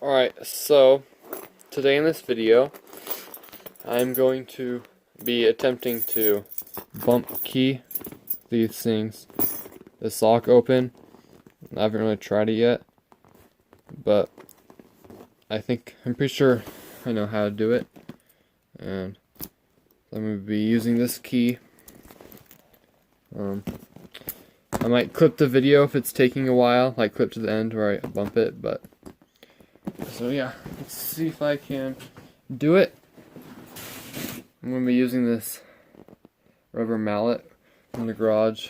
Alright, so today in this video I'm going to be attempting to bump key these things, this lock open. I haven't really tried it yet, but I'm pretty sure I know how to do it, and I'm going to be using this key. I might clip the video if it's taking a while, like clip to the end where I bump it, but so yeah, let's see if I can do it. I'm going to be using this rubber mallet in the garage.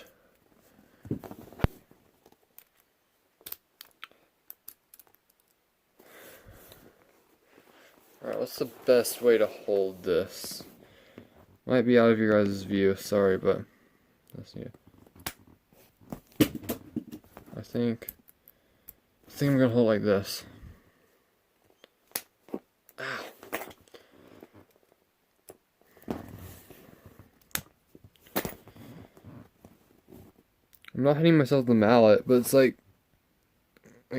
Alright, what's the best way to hold this? Might be out of your guys' view, sorry, but let's see. I think I'm gonna hold it like this. Ow. I'm not hitting myself with the mallet, but it's like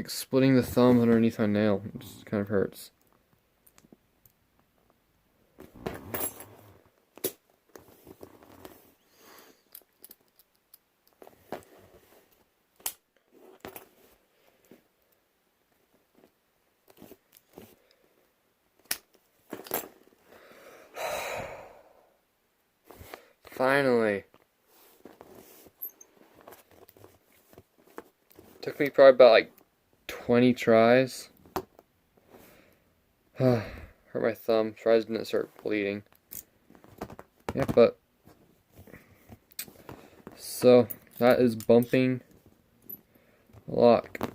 splitting the thumb underneath my nail. It just kind of hurts. Finally. Took me probably about like 20 tries. Hurt my thumb. Tries didn't start bleeding. Yeah, but so that is bumping lock.